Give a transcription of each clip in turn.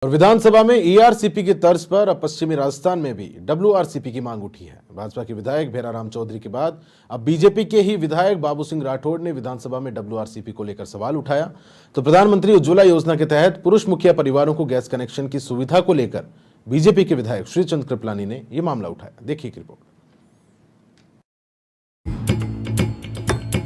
और विधानसभा में ईआरसीपी की तर्ज पर अब पश्चिमी राजस्थान में भी डब्ल्यूआरसीपी की मांग उठी है। भाजपा के विधायक भेराराम चौधरी के बाद अब बीजेपी के ही विधायक बाबू सिंह राठौड़ ने विधानसभा में डब्ल्यूआरसीपी को लेकर सवाल उठाया। तो प्रधानमंत्री उज्ज्वला योजना के तहत पुरुष मुखिया परिवारों को गैस कनेक्शन की सुविधा को लेकर बीजेपी के विधायक श्रीचंद कृपलानी ने यह मामला उठाया। देखिए रिपोर्ट।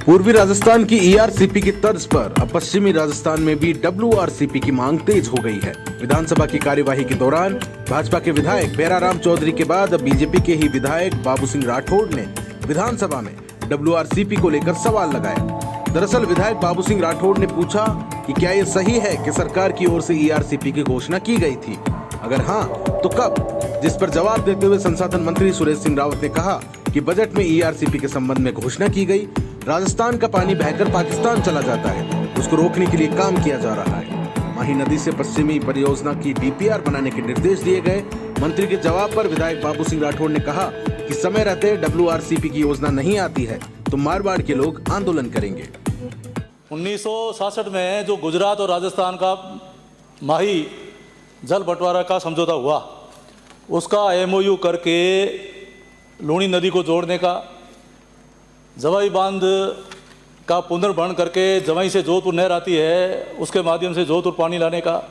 पूर्वी राजस्थान की ईआरसीपी की तर्ज पर अब पश्चिमी राजस्थान में भी डब्ल्यूआरसीपी की मांग तेज हो गई है। विधानसभा की कार्यवाही के दौरान भाजपा के विधायक भेराराम चौधरी के बाद अब बीजेपी के ही विधायक बाबू सिंह राठौड़ ने विधानसभा में डब्ल्यूआरसीपी को लेकर सवाल लगाया। दरअसल विधायक बाबू सिंह राठौड़ ने पूछा कि क्या ये सही है कि सरकार की ओर से ईआरसीपी की घोषणा की गई थी, अगर हाँ तो कब, जिस पर जवाब देते हुए संसाधन मंत्री सुरेश सिंह रावत ने कहा कि बजट में ईआरसीपी के संबंध में घोषणा की गई। राजस्थान का पानी बहकर पाकिस्तान चला जाता है, उसको रोकने के लिए काम किया जा रहा है। माही नदी से पश्चिमी परियोजना की डीपीआर बनाने के निर्देश दिए गए। मंत्री के जवाब पर विधायक बाबू सिंह राठौड़ ने कहा कि समय रहते डब्ल्यूआरसीपी की योजना नहीं आती है तो मारवाड़ के लोग आंदोलन करेंगे। 1966 में जो गुजरात और राजस्थान का माही जल बंटवारा का समझौता हुआ, उसका एमओयू करके लूणी नदी को जोड़ने का, जवाई बांध का पुनर्भरण करके जवाई से जोधपुर नहर आती है उसके माध्यम से जोधपुर पानी लाने का,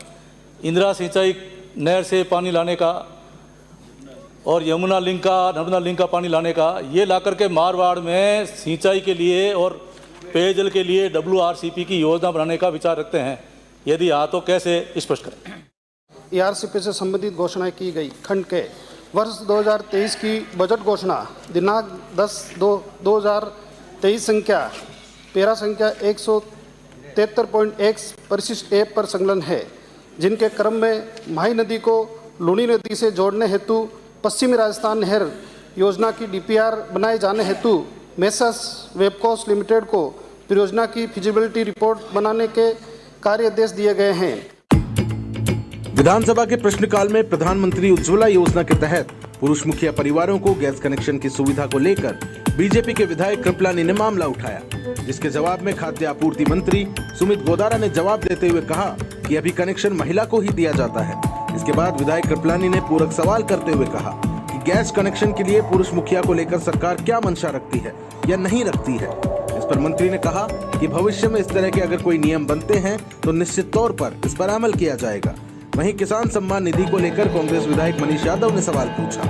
इंदिरा सिंचाई नहर से पानी लाने का और यमुना लिंक का, नर्मदा लिंक का पानी लाने का, ये ला करके मारवाड़ में सिंचाई के लिए और पेयजल के लिए डब्ल्यूआरसीपी की योजना बनाने का विचार रखते हैं। यदि हाँ तो कैसे स्पष्ट करें। ईआरसीपी से संबंधित घोषणाएं की गई खंड के वर्ष 2023 की बजट घोषणा दिनांक 10/2/2023 संख्या पैरा संख्या 173.1 परिशिष्ट ऐप पर संकलन है, जिनके क्रम में माही नदी को लूणी नदी से जोड़ने हेतु पश्चिमी राजस्थान नहर योजना की डीपीआर बनाए जाने हेतु मेसर्स वेबकोस लिमिटेड को परियोजना की फिजिबिलिटी रिपोर्ट बनाने के कार्यादेश दिए गए हैं। विधानसभा के प्रश्नकाल में प्रधानमंत्री उज्ज्वला योजना के तहत पुरुष मुखिया परिवारों को गैस कनेक्शन की सुविधा को लेकर बीजेपी के विधायक कृपलानी ने मामला उठाया, जिसके जवाब में खाद्य आपूर्ति मंत्री सुमित गोदारा ने जवाब देते हुए कहा कि अभी कनेक्शन महिला को ही दिया जाता है। इसके बाद विधायक कृपलानी ने पूरक सवाल करते हुए कहा कि गैस कनेक्शन के लिए पुरुष मुखिया को लेकर सरकार क्या मंशा रखती है या नहीं रखती है। इस पर मंत्री ने कहा कि भविष्य में इस तरह के अगर कोई नियम बनते हैं तो निश्चित तौर पर इस पर अमल किया जाएगा। वहीं किसान सम्मान निधि को लेकर कांग्रेस विधायक मनीष यादव ने सवाल पूछा।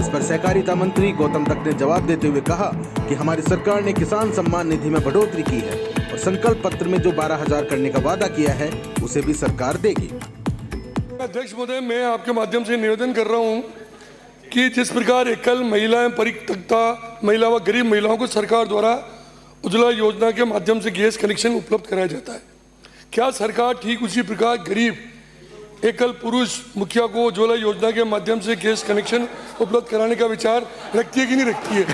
इस पर सहकारिता मंत्री गौतम तक ने जवाब देते हुए कहा कि हमारी सरकार ने किसान सम्मान निधि में बढ़ोतरी की है और संकल्प पत्र में जो 12,000 करने का वादा किया है उसे भी सरकार देगी। अध्यक्ष महोदय, मैं आपके माध्यम से निवेदन कर रहा हूं कि जिस प्रकार एकल महिलाएं परित्यक्ता महिला व गरीब महिलाओं को सरकार द्वारा उज्ज्वला योजना के माध्यम से गैस कनेक्शन उपलब्ध कराया जाता है, क्या सरकार ठीक उसी प्रकार गरीब एकल पुरुष मुखिया को उज्ज्वला योजना के माध्यम से गैस कनेक्शन उपलब्ध कराने का विचार रखती है कि नहीं रखती है?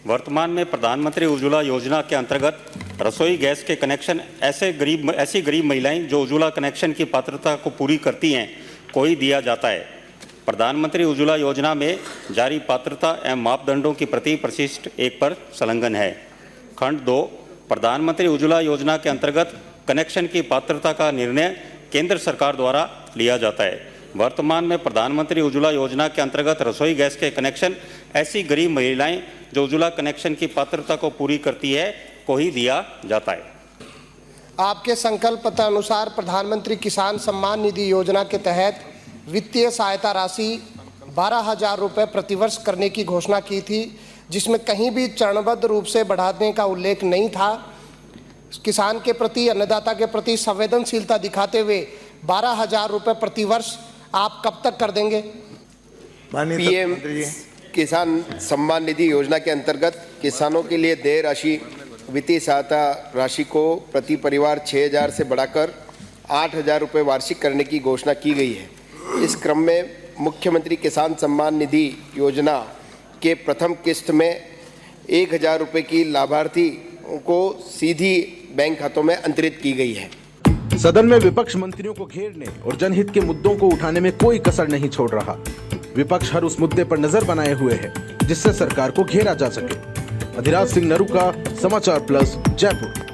वर्तमान में प्रधानमंत्री उज्ज्वला योजना के अंतर्गत रसोई गैस के कनेक्शन ऐसी गरीब महिलाएं जो उज्ज्वला कनेक्शन की पात्रता को पूरी करती हैं को ही दिया जाता है। प्रधानमंत्री उज्ज्वला योजना में जारी पात्रता एवं मापदंडों की प्रति परिशिष्ट 1 पर संलग्न है। खंड 2 प्रधानमंत्री उज्ज्वला योजना के अंतर्गत कनेक्शन की पात्रता का निर्णय केंद्र सरकार द्वारा लिया जाता है। वर्तमान में प्रधानमंत्री उज्ज्वला योजना के अंतर्गत रसोई गैस के कनेक्शन ऐसी गरीब महिलाएं जो उज्ज्वला कनेक्शन की पात्रता को पूरी करती है को ही दिया जाता है। आपके संकल्प पत्र अनुसार प्रधानमंत्री किसान सम्मान निधि योजना के तहत वित्तीय सहायता राशि 12,000 रुपये प्रतिवर्ष करने की घोषणा की थी, जिसमें कहीं भी चरणबद्ध रूप से बढ़ाने का उल्लेख नहीं था। किसान के प्रति, अन्नदाता के प्रति संवेदनशीलता दिखाते हुए 12,000 रुपये प्रतिवर्ष आप कब तक कर देंगे? पीएम किसान सम्मान निधि योजना के अंतर्गत किसानों के लिए देय राशि वित्तीय सहायता राशि को प्रति परिवार 6,000 से बढ़ाकर 8,000 रुपये वार्षिक करने की घोषणा की गई है। इस क्रम में मुख्यमंत्री किसान सम्मान निधि योजना के प्रथम किस्त में 1,000 रुपये की लाभार्थी को सीधी बैंक खातों में अंतरित की गई है। सदन में विपक्ष मंत्रियों को घेरने और जनहित के मुद्दों को उठाने में कोई कसर नहीं छोड़ रहा। विपक्ष हर उस मुद्दे पर नजर बनाए हुए है जिससे सरकार को घेरा जा सके। अधिराज सिंह नरू का समाचार प्लस, जयपुर।